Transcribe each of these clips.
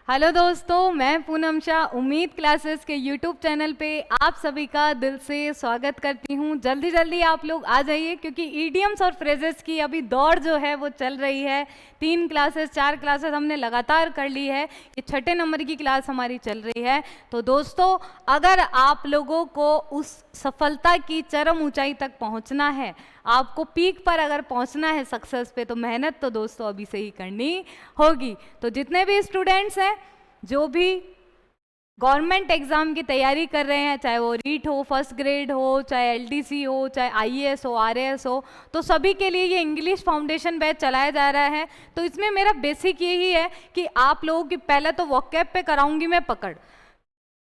Hello दोस्तों, मैं पूनम शाह उम्मीद क्लासेस के यूट्यूब चैनल पे आप सभी का दिल से स्वागत करती हूँ। जल्दी जल्दी आप लोग आ जाइए क्योंकि ईडियम्स और फ्रेजेस की अभी दौड़ जो है वो चल रही है। 3 क्लासेस 4 क्लासेस हमने लगातार कर ली है, ये 6ठे नंबर की क्लास हमारी चल रही है। तो दोस्तों, अगर आप लोगों को उस सफलता की चरम ऊंचाई तक पहुँचना है, आपको पीक पर अगर पहुँचना है सक्सेस पे, तो मेहनत तो दोस्तों अभी से ही करनी होगी। तो जितने भी स्टूडेंट्स हैं जो भी गवर्नमेंट एग्जाम की तैयारी कर रहे हैं, चाहे वो रीट हो, फर्स्ट ग्रेड हो, चाहे एलडीसी हो, चाहे आईएएस हो, आरएएस हो, तो सभी के लिए ये इंग्लिश फाउंडेशन बैच चलाया जा रहा है। तो इसमें मेरा बेसिक यही है कि आप लोगों की पहले तो वोकैब पे कराऊंगी मैं पकड़,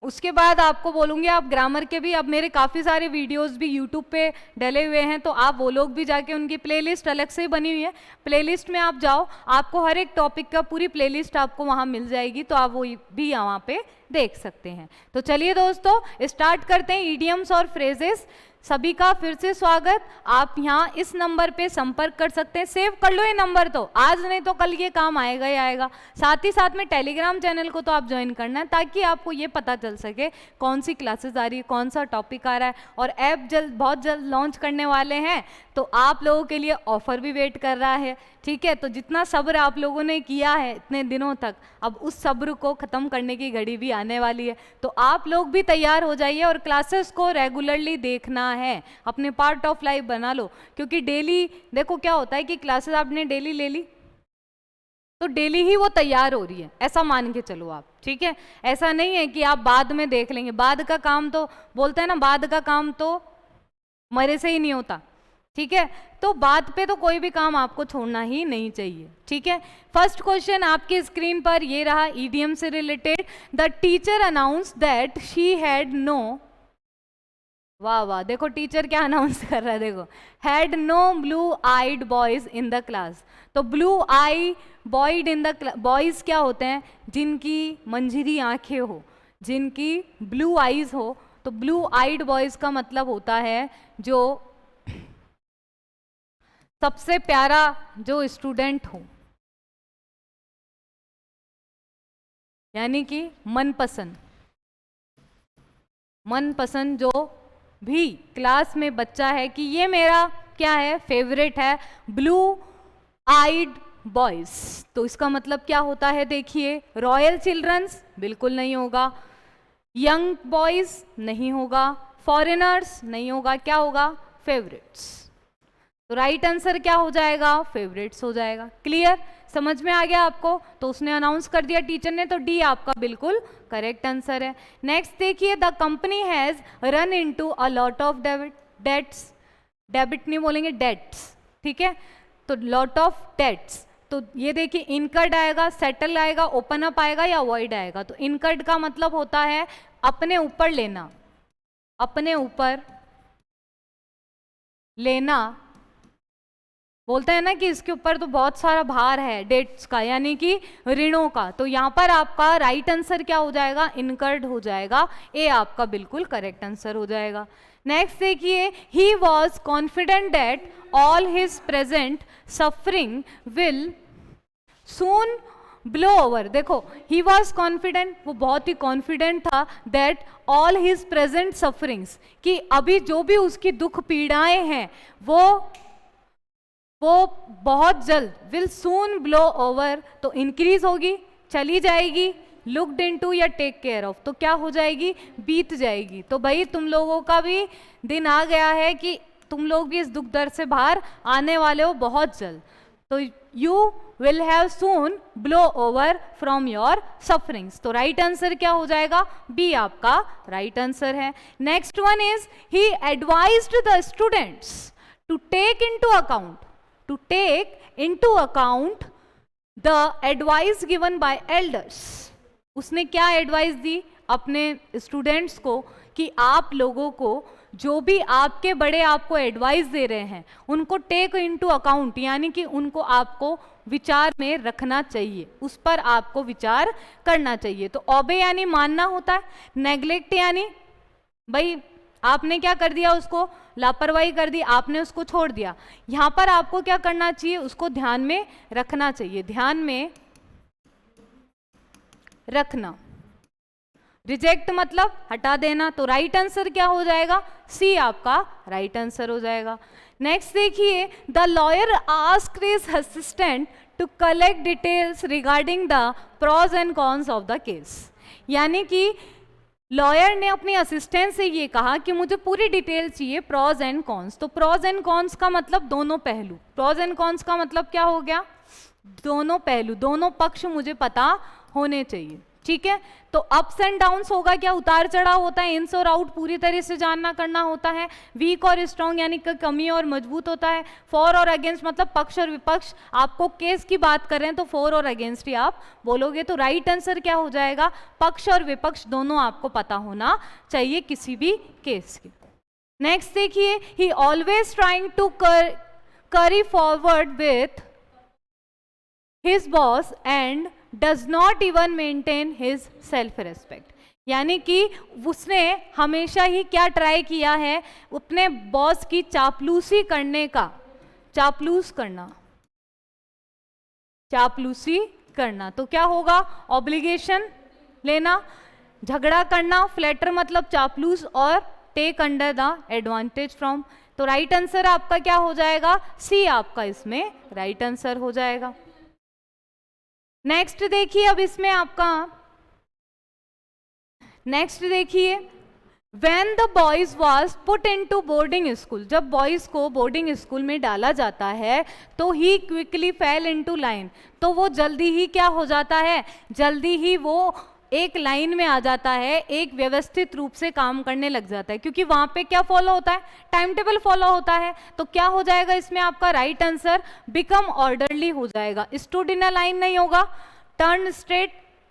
उसके बाद आपको बोलूँगी आप ग्रामर के भी, अब मेरे काफ़ी सारे वीडियोस भी यूट्यूब पे डले हुए हैं, तो आप वो लोग भी जाके, उनकी प्लेलिस्ट अलग से बनी हुई है, प्लेलिस्ट में आप जाओ, आपको हर एक टॉपिक का पूरी प्लेलिस्ट आपको वहाँ मिल जाएगी, तो आप वो भी वहाँ पे देख सकते हैं। तो चलिए दोस्तों, स्टार्ट करते हैं। ईडियम्स और फ्रेजेस, सभी का फिर से स्वागत। आप यहाँ इस नंबर पे संपर्क कर सकते हैं, सेव कर लो ये नंबर, तो आज नहीं तो कल ये काम आएगा ही आएगा। साथ ही साथ में टेलीग्राम चैनल को तो आप ज्वाइन करना है, ताकि आपको ये पता चल सके कौन सी क्लासेस आ रही है, कौन सा टॉपिक आ रहा है। और ऐप बहुत जल्द लॉन्च करने वाले हैं, तो आप लोगों के लिए ऑफर भी वेट कर रहा है, ठीक है। तो जितना सब्र आप लोगों ने किया है इतने दिनों तक, अब उस सब्र को ख़त्म करने की घड़ी भी आने वाली है। तो आप लोग भी तैयार हो जाइए और क्लासेस को रेगुलरली देखना है, अपने पार्ट ऑफ लाइफ बना लो। क्योंकि डेली देखो क्या होता है कि क्लासेस आपने डेली ले ली तो डेली ही वो तैयार हो रही है, ऐसा मान के चलो आप, ठीक है। ऐसा नहीं है कि आप बाद में देख लेंगे, बाद का काम तो बोलते हैं ना, बाद का काम तो मरे से ही नहीं होता, ठीक है। तो बात पे तो कोई भी काम आपको छोड़ना ही नहीं चाहिए, ठीक है। फर्स्ट क्वेश्चन आपकी स्क्रीन पर ये रहा, ईडीएम से related. The teacher announce that she had no, वाह वाह, देखो टीचर क्या अनाउंस कर रहा है, देखो, had no blue eyed boys in the class. तो blue eye boyed in the boys क्या होते हैं? जिनकी मंझिरी आंखें हो, जिनकी ब्लू आईज हो। तो ब्लू आइड बॉयज का मतलब होता है जो सबसे प्यारा जो स्टूडेंट हो, यानी कि मनपसंद जो भी क्लास में बच्चा है कि ये मेरा क्या है, फेवरेट है, ब्लू आइड बॉयज। तो इसका मतलब क्या होता है, देखिए, रॉयल चिल्ड्रंस बिल्कुल नहीं होगा, यंग बॉयज नहीं होगा, फॉरेनर्स नहीं होगा, क्या होगा, फेवरेट्स। तो राइट आंसर क्या हो जाएगा, फेवरेट्स हो जाएगा। क्लियर, समझ में आ गया आपको? तो उसने अनाउंस कर दिया टीचर ने, तो डी आपका बिल्कुल करेक्ट आंसर है। नेक्स्ट देखिए, the company has run into a lot of debts, debit नहीं बोलेंगे, डेट्स, ठीक है। तो लॉट ऑफ डेट्स, तो ये देखिए, इनकर्ड आएगा, सेटल आएगा, ओपन अप आएगा या अवॉइड आएगा। तो इनकर्ड का मतलब होता है अपने ऊपर लेना, अपने ऊपर लेना, बोलते हैं ना कि इसके ऊपर तो बहुत सारा भार है डेट्स का, यानी कि ऋणों का। तो यहाँ पर आपका राइट आंसर क्या हो जाएगा, इनकर्ड हो जाएगा, ए आपका बिल्कुल करेक्ट आंसर हो जाएगा। नेक्स्ट देखिए, he was confident that all his present suffering will soon blow over. देखो, ही वॉज कॉन्फिडेंट, वो बहुत ही कॉन्फिडेंट था, that all his present sufferings, कि अभी जो भी उसकी दुख पीड़ाएं हैं वो बहुत जल्द, विल सून ब्लो ओवर, तो इंक्रीज होगी, चली जाएगी, लुक्ड इनटू या टेक केयर ऑफ, तो क्या हो जाएगी, बीत जाएगी। तो भाई तुम लोगों का भी दिन आ गया है कि तुम लोग भी इस दुख दर्द से बाहर आने वाले हो बहुत जल्द। तो you will have soon blow over from your sufferings. तो राइट आंसर क्या हो जाएगा, बी आपका राइट आंसर है। Next one is, he advised the students to take into account the advice given by elders। उसने क्या एडवाइस दी अपने students को, कि आप लोगों को जो भी आपके बड़े आपको एडवाइस दे रहे हैं उनको टेक इनटू अकाउंट, यानी कि उनको आपको विचार में रखना चाहिए, उस पर आपको विचार करना चाहिए। तो ओबे यानी मानना होता है, नेग्लेक्ट यानी भाई आपने क्या कर दिया, उसको लापरवाही कर दी, आपने उसको छोड़ दिया। यहां पर आपको क्या करना चाहिए, उसको ध्यान में रखना चाहिए, ध्यान में रखना, रिजेक्ट मतलब हटा देना, तो राइट आंसर क्या हो जाएगा, सी आपका राइट आंसर हो जाएगा। नेक्स्ट देखिए, the lawyer asked his assistant to collect details regarding the pros and cons of the case. यानी कि लॉयर ने अपनी असिस्टेंट से ये कहा कि मुझे पूरी डिटेल चाहिए प्रॉज एंड कॉन्स। तो प्रॉज एंड कॉन्स का मतलब दोनों पहलू, प्रॉज एंड कॉन्स का मतलब क्या हो गया, दोनों पहलू, दोनों पक्ष मुझे पता होने चाहिए, ठीक है। तो अप्स एंड डाउन्स होगा क्या, उतार चढ़ाव होता है, इन्स और आउट पूरी तरह से जानना करना होता है, वीक और स्ट्रॉन्ग यानी कि कमी और मजबूत होता है, फॉर और अगेंस्ट मतलब पक्ष और विपक्ष, आपको केस की बात कर रहे हैं तो फॉर और अगेंस्ट ही आप बोलोगे। तो राइट आंसर क्या हो जाएगा, पक्ष और विपक्ष दोनों आपको पता होना चाहिए किसी भी केस की। नेक्स्ट देखिए, he always trying to carry forward with his boss and does not even maintain his self respect। यानी कि उसने हमेशा ही क्या ट्राई किया है, अपने बॉस की चापलूसी करने का, चापलूसी करना, तो क्या होगा, ऑब्लिगेशन लेना, झगड़ा करना, फ्लैटर मतलब चापलूस, और take under the advantage from. तो राइट आंसर आपका क्या हो जाएगा, सी आपका इसमें राइट आंसर हो जाएगा। नेक्स्ट देखिए, अब इसमें आपका नेक्स्ट देखिए, When the boys was put into boarding school, जब बॉयज को बोर्डिंग स्कूल में डाला जाता है तो ही क्विकली फेल इनटू लाइन, तो वो जल्दी ही क्या हो जाता है, जल्दी ही वो एक लाइन में आ जाता है, एक व्यवस्थित रूप से काम करने लग जाता है, क्योंकि वहां पे क्या फॉलो होता है, टाइम टेबल फॉलो होता है। तो क्या हो जाएगा इसमें आपका राइट आंसर, बिकम ऑर्डरली हो जाएगा। स्टूड इन अ लाइन नहीं होगा, टर्न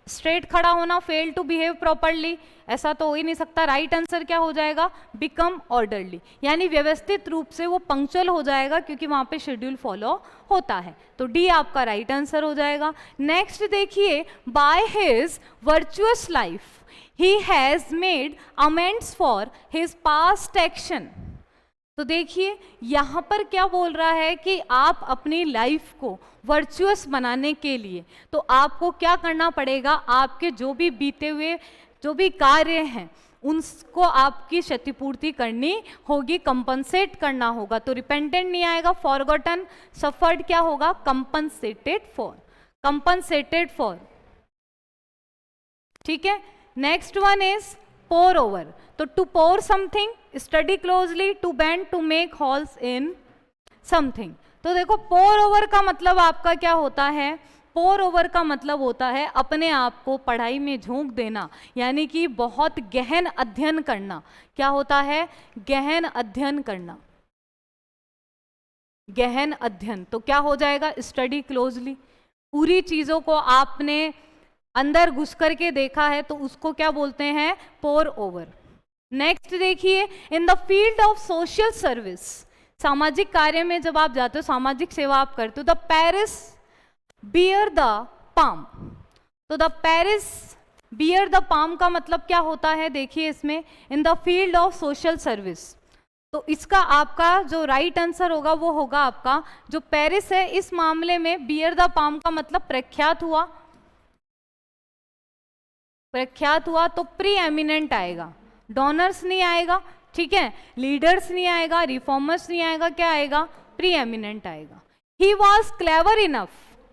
स्ट्रेट खड़ा होना, फेल टू बिहेव प्रॉपरली, ऐसा तो हो ही नहीं सकता। राइट आंसर क्या हो जाएगा, बिकम ऑर्डरली, यानी व्यवस्थित रूप से वो पंक्चुअल हो जाएगा, क्योंकि वहां पे शेड्यूल फॉलो होता है। तो डी आपका राइट आंसर हो जाएगा। नेक्स्ट देखिए, by his virtuous life he has made amends for his past action. तो देखिए यहाँ पर क्या बोल रहा है कि आप अपनी लाइफ को वर्चुअस बनाने के लिए तो आपको क्या करना पड़ेगा, आपके जो भी बीते हुए जो भी कार्य हैं उनको आपकी क्षतिपूर्ति करनी होगी, कंपनसेट करना होगा। तो रिपेंटेंट नहीं आएगा, फॉरगॉटन, सफर्ड क्या होगा, कंपनसेटेड फॉर, ठीक है। Next one is pore over. तो to pore something, study closely, to bend, to make holes in something. तो देखो पोर ओवर का मतलब आपका क्या होता है, पोर ओवर का मतलब होता है अपने आप को पढ़ाई में झोंक देना, यानी कि बहुत गहन अध्ययन करना। क्या होता है, गहन अध्ययन करना, गहन अध्ययन। तो क्या हो जाएगा, स्टडी क्लोजली, पूरी चीजों को आपने अंदर घुस करके देखा है तो उसको क्या बोलते हैं, पोर ओवर। नेक्स्ट देखिए, इन the field of social service, सामाजिक कार्य में जब आप जाते हो, सामाजिक सेवा आप करते हो, the Paris bear the palm. तो the Paris bear the palm का मतलब क्या होता है, देखिए इसमें in the field of social service. तो इसका आपका जो राइट आंसर होगा वो होगा आपका जो पेरिस है, इस मामले में बियर द पाम का मतलब प्रख्यात हुआ, तो प्री एमिनेंट आएगा, डोनर्स नहीं आएगा, ठीक है, लीडर्स नहीं आएगा, रिफॉर्मर्स नहीं आएगा, क्या आएगा, प्री एमिनेंट आएगा। He was clever enough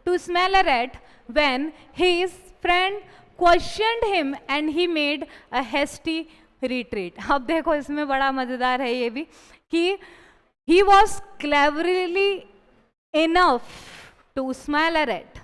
to smell a rat when his friend questioned him and he made a hasty retreat. अब देखो इसमें बड़ा मजेदार है ये भी कि he was cleverly enough to smell a rat.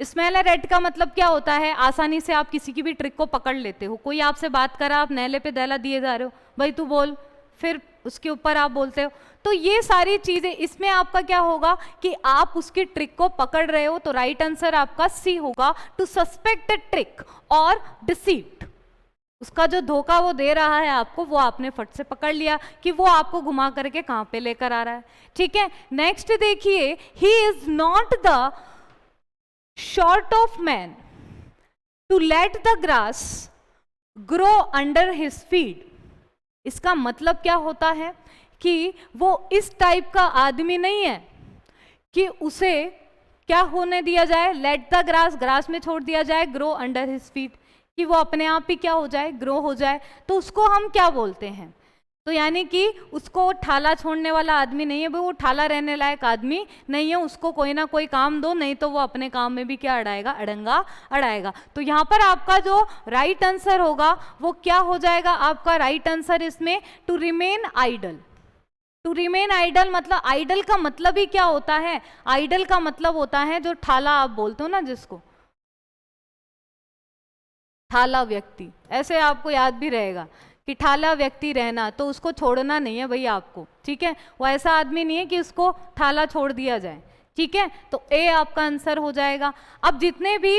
Smell a rat का मतलब क्या होता है, आसानी से आप किसी की भी ट्रिक को पकड़ लेते हो। कोई आपसे बात करा, आप नैले पे दैला दिए जा रहे हो, भाई तू बोल, फिर उसके ऊपर आप बोलते हो। तो ये सारी चीजें इसमें आपका क्या होगा कि आप उसकी ट्रिक को पकड़ रहे हो। तो राइट आंसर आपका सी होगा, टू सस्पेक्ट द ट्रिक और डिसीट। उसका जो धोखा वो दे रहा है आपको, वो आपने फट से पकड़ लिया कि वो आपको घुमा करके कहां पे लेकर आ रहा है, ठीक है। नेक्स्ट देखिए, he is not the short of man to let the grass grow under his feet। इसका मतलब क्या होता है कि वो इस टाइप का आदमी नहीं है कि उसे क्या होने दिया जाए, लेट द ग्रास, ग्रास में छोड़ दिया जाए, ग्रो अंडर हिज फीट, कि वो अपने आप ही क्या हो जाए, ग्रो हो जाए। तो उसको हम क्या बोलते हैं, तो यानी कि उसको ठाला छोड़ने वाला आदमी नहीं है भाई, वो ठाला रहने लायक आदमी नहीं है, उसको कोई ना कोई काम दो, नहीं तो वो अपने काम में भी क्या अड़ाएगा, अड़ंगा अड़ाएगा। तो यहाँ पर आपका जो राइट आंसर होगा वो क्या हो जाएगा, आपका राइट आंसर इसमें to remain idle. To remain idle मतलब, आइडल का मतलब ही क्या होता है, आइडल का मतलब होता है जो ठाला आप बोलते हो ना, जिसको ठाला व्यक्ति, ऐसे आपको याद भी रहेगा कि ठाला व्यक्ति रहना, तो उसको छोड़ना नहीं है भाई आपको, ठीक है। वो ऐसा आदमी नहीं है कि उसको ठाला छोड़ दिया जाए, ठीक है। तो ए आपका आंसर हो जाएगा। अब जितने भी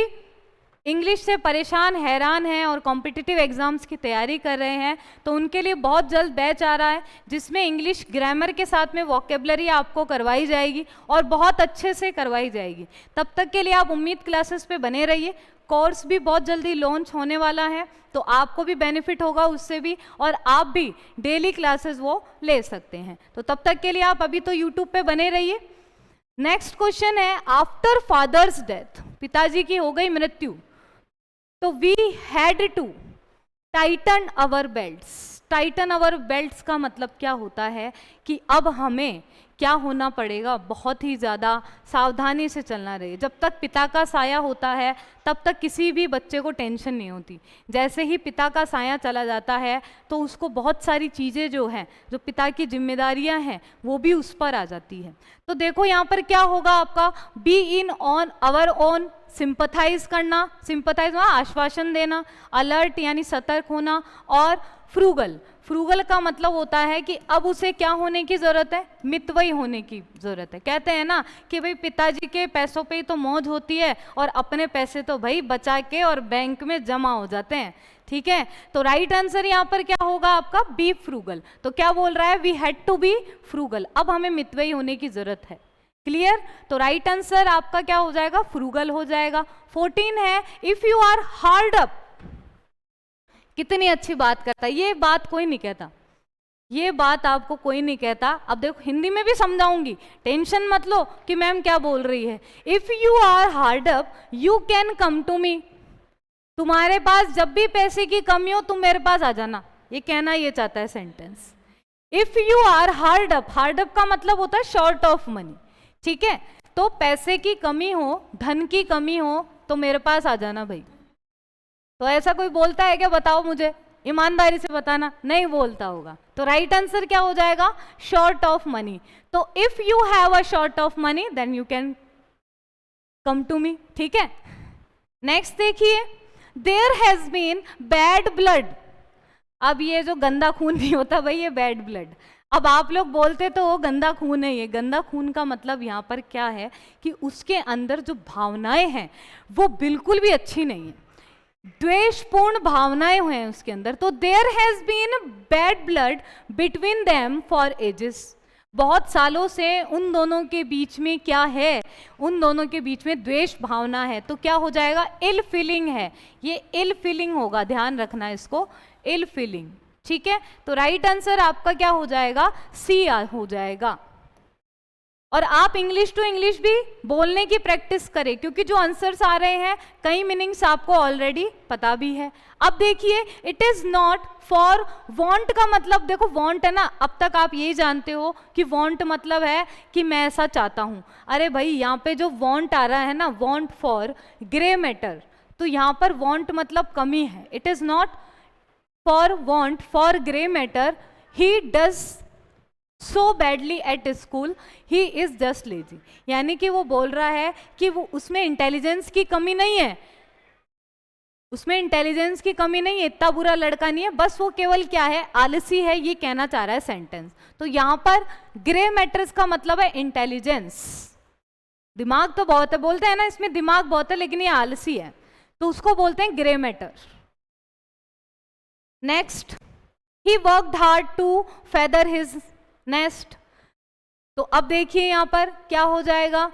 इंग्लिश से परेशान हैरान हैं और कॉम्पिटिटिव एग्जाम्स की तैयारी कर रहे हैं, तो उनके लिए बहुत जल्द बैच आ रहा है जिसमें इंग्लिश ग्रामर के साथ में वोकेबलरी आपको करवाई जाएगी और बहुत अच्छे से करवाई जाएगी। तब तक के लिए आप उम्मीद क्लासेस पे बने रहिए, कोर्स भी बहुत जल्दी लॉन्च होने वाला है, तो आपको भी बेनिफिट होगा उससे भी, और आप भी डेली क्लासेस वो ले सकते हैं। तो तब तक के लिए आप अभी तो यूट्यूब पे बने रहिए। नेक्स्ट क्वेश्चन है, आफ्टर फादर्स डेथ, पिताजी की हो गई मृत्यु, तो we had to tighten our belts. Tighten our belts का मतलब क्या होता है कि अब हमें क्या होना पड़ेगा, बहुत ही ज़्यादा सावधानी से चलना रहे। जब तक पिता का साया होता है तब तक किसी भी बच्चे को टेंशन नहीं होती, जैसे ही पिता का साया चला जाता है तो उसको बहुत सारी चीज़ें जो हैं, जो पिता की जिम्मेदारियां हैं, वो भी उस पर आ जाती है। तो देखो यहाँ पर क्या होगा आपका, be in on our own, sympathize करना, सिंपथाइज आश्वासन देना, अलर्ट यानी सतर्क होना, और फ्रूगल, फ्रूगल का मतलब होता है कि अब उसे क्या होने की जरूरत है, मितव्ययी होने की जरूरत है। कहते हैं ना कि भाई पिताजी के पैसों पे ही तो मौज होती है और अपने पैसे तो भाई बचा के और बैंक में जमा हो जाते हैं, ठीक है। तो राइट आंसर यहाँ पर क्या होगा आपका, बी फ्रूगल। तो क्या बोल रहा है, we had to be frugal, अब हमें मितव्ययी होने की जरूरत है। क्लियर। तो राइट आंसर आपका क्या हो जाएगा, फ्रूगल हो जाएगा। 14 है, if you are hard up, कितनी अच्छी बात करता है, ये बात कोई नहीं कहता, ये बात आपको कोई नहीं कहता। अब देखो हिंदी में भी समझाऊंगी, टेंशन मत लो कि मैम क्या बोल रही है। If you are hard up you can come to me, तुम्हारे पास जब भी पैसे की कमी हो तुम मेरे पास आ जाना, ये कहना ये चाहता है sentence. If you are hard up का मतलब होता है शॉर्ट ऑफ मनी, ठीक है। तो पैसे की कमी हो, धन की कमी हो तो मेरे पास आ जाना भाई। तो ऐसा कोई बोलता है क्या, बताओ मुझे, ईमानदारी से बताना, नहीं बोलता होगा। तो राइट आंसर क्या हो जाएगा, शॉर्ट ऑफ मनी। तो if you have a short of money then you can come to me, ठीक है। नेक्स्ट देखिए, there has been bad blood. अब ये जो गंदा खून नहीं होता भाई, ये बैड ब्लड। अब आप लोग बोलते तो वो गंदा खून है, ये गंदा खून का मतलब यहाँ पर क्या है कि उसके अंदर जो भावनाएं हैं वो बिल्कुल भी अच्छी नहीं है, द्वेषपूर्ण भावनाएं हुए हैं उसके अंदर। तो there has been bad blood between them for ages, बहुत सालों से उन दोनों के बीच में क्या है, उन दोनों के बीच में द्वेष भावना है। तो क्या हो जाएगा, इल फीलिंग है, ये इल फीलिंग होगा, ध्यान रखना इसको, इल फीलिंग, ठीक है। तो राइट आंसर आपका क्या हो जाएगा, सी हो जाएगा। और आप इंग्लिश टू इंग्लिश भी बोलने की प्रैक्टिस करें, क्योंकि जो आंसर्स आ रहे हैं कई मीनिंग्स आपको ऑलरेडी पता भी है। अब देखिए, it is not for want का मतलब, देखो वांट है ना, अब तक आप यही जानते हो कि वांट मतलब है कि मैं ऐसा चाहता हूं। अरे भाई यहाँ पे जो वांट आ रहा है ना, वांट फॉर ग्रे मैटर, तो यहाँ पर वांट मतलब कमी है। It is not for want for grey matter, he does so badly at school, he is just lazy. यानी कि वो बोल रहा है कि वो उसमें इंटेलिजेंस की कमी नहीं है, उसमें इंटेलिजेंस की कमी नहीं है, इतना बुरा लड़का नहीं है, बस वो केवल क्या है, आलसी है, ये कहना चाह रहा है सेंटेंस। तो यहां पर ग्रे मैटर्स का मतलब है इंटेलिजेंस, दिमाग तो बहुत है, बोलते हैं ना इसमें दिमाग बहुत है लेकिन ये आलसी है, तो उसको बोलते हैं grey matter. Next, he worked hard to feather his nest. तो अब देखिए यहां पर क्या हो जाएगा,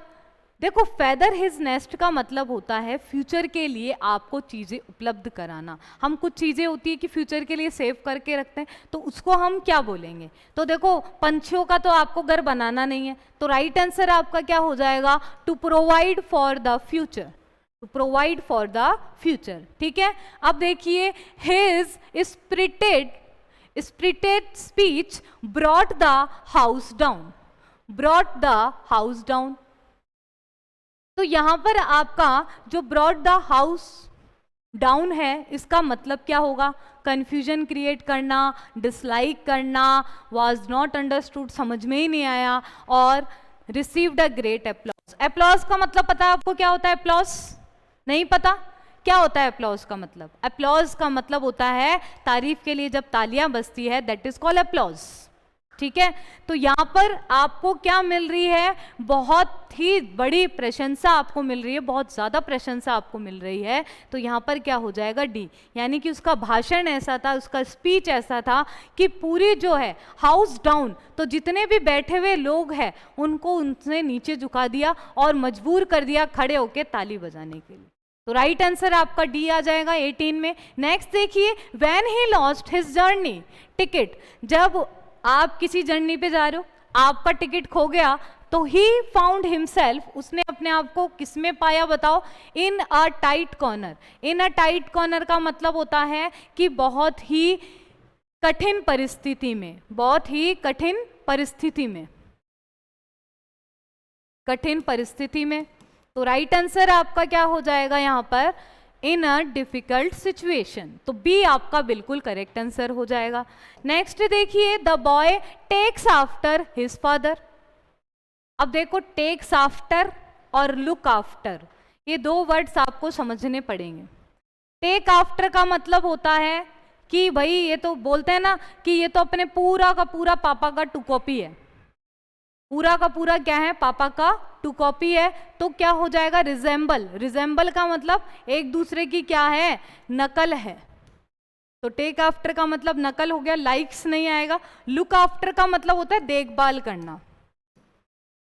देखो फेदर हिज नेस्ट का मतलब होता है फ्यूचर के लिए आपको चीज़ें उपलब्ध कराना। हम कुछ चीज़ें होती है कि फ्यूचर के लिए सेव करके रखते हैं, तो उसको हम क्या बोलेंगे? तो देखो पंछियों का तो आपको घर बनाना नहीं है, तो राइट आंसर आपका क्या हो जाएगा? To provide for the future, to provide for the future. ठीक है, अब देखिए his spirited speech brought the house down, brought the house down. तो यहां पर आपका जो ब्रॉट द हाउस डाउन है इसका मतलब क्या होगा? कंफ्यूजन क्रिएट करना, डिसलाइक करना, वाज नॉट अंडरस्टूड, समझ में ही नहीं आया, और received a great applause. Applause का मतलब पता है आपको क्या होता है? अप्लॉज नहीं पता? क्या होता है अप्लॉज का मतलब? अप्लॉज का मतलब होता है तारीफ के लिए जब तालियां बजती है, दैट इज कॉल्ड अप्लॉज। ठीक है, तो यहां पर आपको क्या मिल रही है? बहुत ही बड़ी प्रशंसा आपको मिल रही है, बहुत ज्यादा प्रशंसा आपको मिल रही है। तो यहां पर क्या हो जाएगा? डी, यानी कि उसका भाषण ऐसा था, उसका स्पीच ऐसा था कि पूरी जो है हाउस डाउन, तो जितने भी बैठे हुए लोग हैं उनको उनसे नीचे झुका दिया और मजबूर कर दिया खड़े होकर ताली बजाने के लिए। तो राइट आंसर आपका डी आ जाएगा 18 में। नेक्स्ट देखिए, when he lost his journey ticket, जब आप किसी जर्नी पे जा रहे हो, आपका टिकट खो गया, तो ही फाउंड हिमसेल्फ, उसने अपने आप को किसमें पाया बताओ? In a tight corner. In a tight corner का मतलब होता है कि बहुत ही कठिन परिस्थिति में, बहुत ही कठिन परिस्थिति में, कठिन परिस्थिति में। तो राइट आंसर आपका क्या हो जाएगा यहां पर? In a difficult situation. तो बी आपका बिल्कुल करेक्ट आंसर हो जाएगा। नेक्स्ट देखिए, the boy takes after his father. अब देखो, टेक्स आफ्टर और लुक आफ्टर, ये दो वर्ड्स आपको समझने पड़ेंगे। टेक आफ्टर का मतलब होता है कि भाई ये तो बोलते हैं ना कि ये तो अपने पूरा का पूरा पापा का टू कॉपी है, पूरा का पूरा क्या है? पापा का टू कॉपी है। तो क्या हो जाएगा? रिजेंबल। रिजेंबल का मतलब एक दूसरे की क्या है? नकल है। तो टेक आफ्टर का मतलब नकल हो गया, लाइक्स नहीं आएगा। लुक आफ्टर का मतलब होता है देखभाल करना,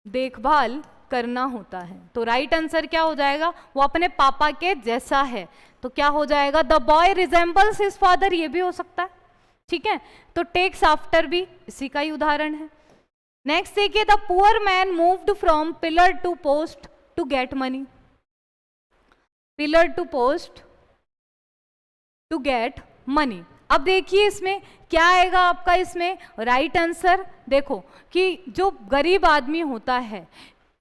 देखभाल करना होता है। तो राइट आंसर क्या हो जाएगा? वो अपने पापा के जैसा है। तो क्या हो जाएगा? The boy resembles his father, ये भी हो सकता है। ठीक है, तो टेक्स आफ्टर भी इसी का ही उदाहरण है। नेक्स्ट देखिए, the poor man moved from pillar to post to get money. Pillar to post to get money. अब देखिए इसमें क्या आएगा आपका? इसमें राइट आंसर देखो कि जो गरीब आदमी होता है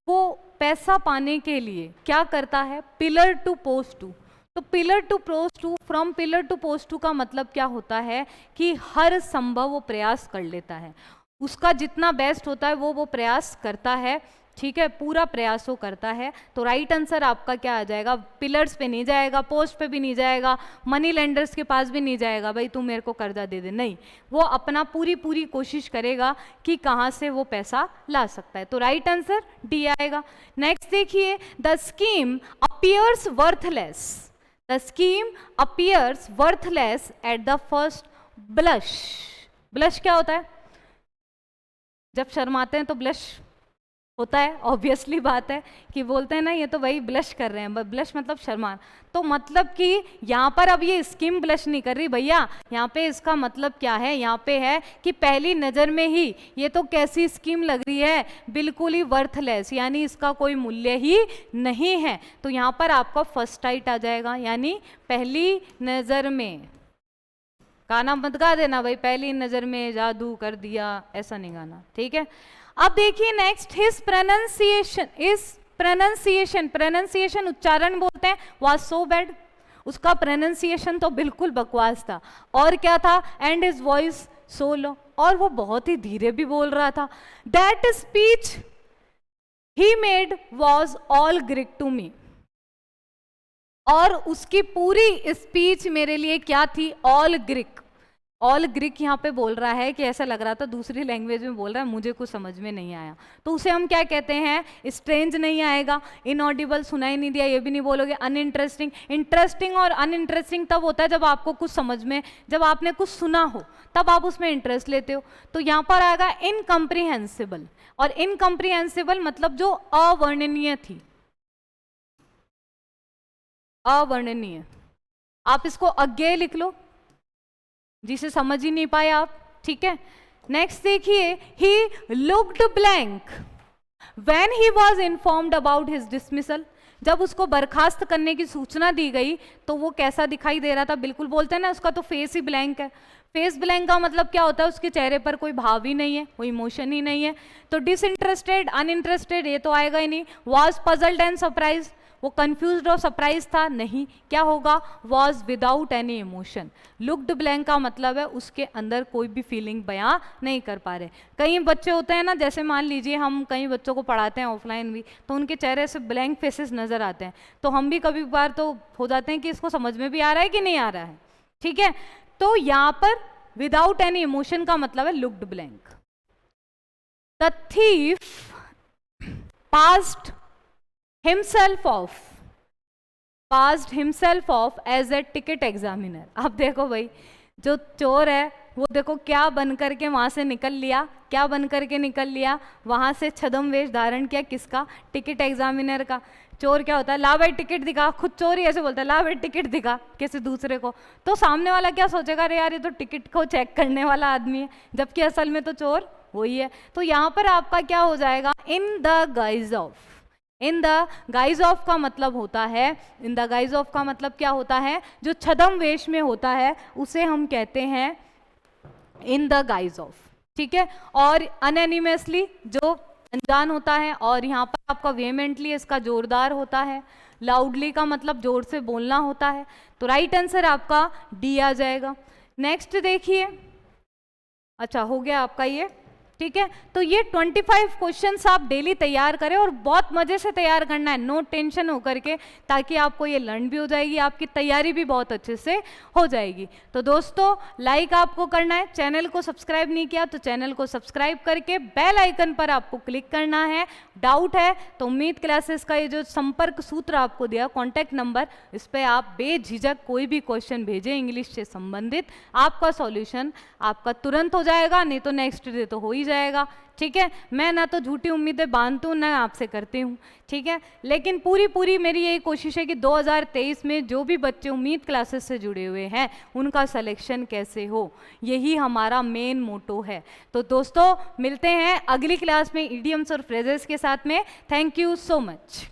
वो पैसा पाने के लिए क्या करता है? Pillar to post to. तो pillar to post to, from pillar to post to का मतलब क्या होता है कि हर संभव वो प्रयास कर लेता है, उसका जितना बेस्ट होता है वो प्रयास करता है। ठीक है, पूरा प्रयास वो करता है। तो राइट आंसर आपका क्या आ जाएगा? पिलर्स पे नहीं जाएगा, पोस्ट पे भी नहीं जाएगा, मनी लेंडर्स के पास भी नहीं जाएगा, भाई तू मेरे को कर्जा दे दे, नहीं, वो अपना पूरी कोशिश करेगा कि कहाँ से वो पैसा ला सकता है। तो राइट आंसर डी आएगा। नेक्स्ट देखिए, the scheme appears worthless. The scheme appears worthless at the first blush. Blush क्या होता है? जब शर्माते हैं तो ब्लश होता है, ऑब्वियसली बात है कि बोलते हैं ना ये तो भाई ब्लश कर रहे हैं, ब्लश मतलब शर्मा। तो मतलब कि यहाँ पर अब ये स्कीम ब्लश नहीं कर रही भैया, यहाँ पे इसका मतलब क्या है? यहाँ पे है कि पहली नज़र में ही ये तो कैसी स्कीम लग रही है, बिल्कुल ही वर्थलेस, यानी इसका कोई मूल्य ही नहीं है। तो यहाँ पर आपका फर्स्ट टाइट आ जाएगा, यानी पहली नज़र में। गाना मत गा देना भाई, पहली नजर में जादू कर दिया, ऐसा नहीं गाना। ठीक है, अब देखिए नेक्स्ट, हिज प्रोनाउंसिएशन, इस प्रोनाउंसिएशन उच्चारण बोलते हैं, वाज सो बैड। उसका प्रोनाउंसिएशन तो बिल्कुल बकवास था। और क्या था? And his voice so low, और वो बहुत ही धीरे भी बोल रहा था। That speech he made was all Greek to me. और उसकी पूरी स्पीच मेरे लिए क्या थी? All Greek. ऑल ग्रीक यहाँ पे बोल रहा है कि ऐसा लग रहा था दूसरी लैंग्वेज में बोल रहा है, मुझे कुछ समझ में नहीं आया। तो उसे हम क्या कहते हैं? स्ट्रेंज नहीं आएगा, इनऑडिबल, सुनाई नहीं दिया, ये भी नहीं बोलोगे। अनइंटरेस्टिंग। इंटरेस्टिंग और अनइंटरेस्टिंग तब होता है जब आपको कुछ समझ में, जब आपने कुछ सुना हो तब आप उसमें इंटरेस्ट लेते हो। तो यहाँ पर आएगा इनकम्प्रीहेंसिबल। और इनकम्प्रीहेंसिबल मतलब जो अवर्णनीय थी, अवर्णनीय। आप इसको अज्ञेय लिख लो, जिसे समझ ही नहीं पाए आप, ठीक है। नेक्स्ट देखिए, he looked blank when he was informed about his dismissal. जब उसको बर्खास्त करने की सूचना दी गई तो वो कैसा दिखाई दे रहा था? बिल्कुल बोलते हैं ना, उसका तो फेस ही ब्लैंक है। फेस ब्लैंक का मतलब क्या होता है? उसके चेहरे पर कोई भाव ही नहीं है, कोई इमोशन ही नहीं है। तो डिसइंटरेस्टेड, अनइंटरेस्टेड, ये तो आएगा ही नहीं। वॉज पजल्ड एंड सरप्राइज, वो कंफ्यूज्ड और सरप्राइज था? नहीं। क्या होगा? Was without any emotion. Looked blank का मतलब है उसके अंदर कोई भी फीलिंग बयां नहीं कर पा रहे। कई बच्चे होते हैं ना, जैसे मान लीजिए हम कई बच्चों को पढ़ाते हैं ऑफलाइन भी, तो उनके चेहरे से ब्लैंक फेसेस नजर आते हैं, तो हम भी कभी बार तो हो जाते हैं कि इसको समझ में भी आ रहा है कि नहीं आ रहा है, ठीक है। तो यहां पर विदाउट एनी इमोशन का मतलब है looked blank. The thief passed himself off as a ticket examiner। अब देखो भाई, जो चोर है वो देखो क्या बन करके वहां से निकल लिया, क्या बन करके निकल लिया, वहां से छद्म वेश धारण किया, किसका? टिकट एग्जामिनर का। चोर क्या होता है? ला भाई टिकट दिखा, खुद चोर ही ऐसे बोलता है, ला भाई टिकट दिखा किसी दूसरे को, तो सामने वाला क्या सोचेगा? अरे यार, ये तो टिकट को चेक करने वाला आदमी है, जबकि असल में तो चोर वही है। तो यहाँ पर आपका क्या हो जाएगा? In the guys of. In the guys of का मतलब होता है, इन द गाइज ऑफ का मतलब क्या होता है? जो छद्म वेश में होता है उसे हम कहते हैं इन द गाइज ऑफ, ठीक है। और अनएनिमसली जो अनजान होता है, और यहाँ पर आपका वेहेमेंटली इसका जोरदार होता है। लाउडली का मतलब जोर से बोलना होता है। तो राइट आंसर आपका डी आ जाएगा। नेक्स्ट देखिए, अच्छा हो गया आपका ये, ठीक है। तो ये 25 क्वेश्चंस आप डेली तैयार करें और बहुत मजे से तैयार करना है, नो टेंशन होकर के, ताकि आपको ये लर्न भी हो जाएगी, आपकी तैयारी भी बहुत अच्छे से हो जाएगी। तो दोस्तों, लाइक आपको करना है, चैनल को सब्सक्राइब नहीं किया तो चैनल को सब्सक्राइब करके बेल आइकन पर आपको क्लिक करना है। डाउट है तो उम्मीद क्लासेस का ये जो संपर्क सूत्र आपको दिया, कॉन्टैक्ट नंबर, इस पर आप बेझिझक कोई भी क्वेश्चन भेजें इंग्लिश से संबंधित, आपका सॉल्यूशन आपका तुरंत हो जाएगा, नहीं तो नेक्स्ट डे तो हो ही जाएगा, ठीक है। मैं ना तो झूठी उम्मीदें बांधती हूँ ना आपसे करती हूँ, ठीक है। लेकिन पूरी मेरी यही कोशिश है कि 2023 में जो भी बच्चे उम्मीद क्लासेस से जुड़े हुए हैं उनका सिलेक्शन कैसे हो, यही हमारा मेन मोटो है। तो दोस्तों, मिलते हैं अगली क्लास में इडियम्स और फ्रेजेस के साथ में। Thank you so much.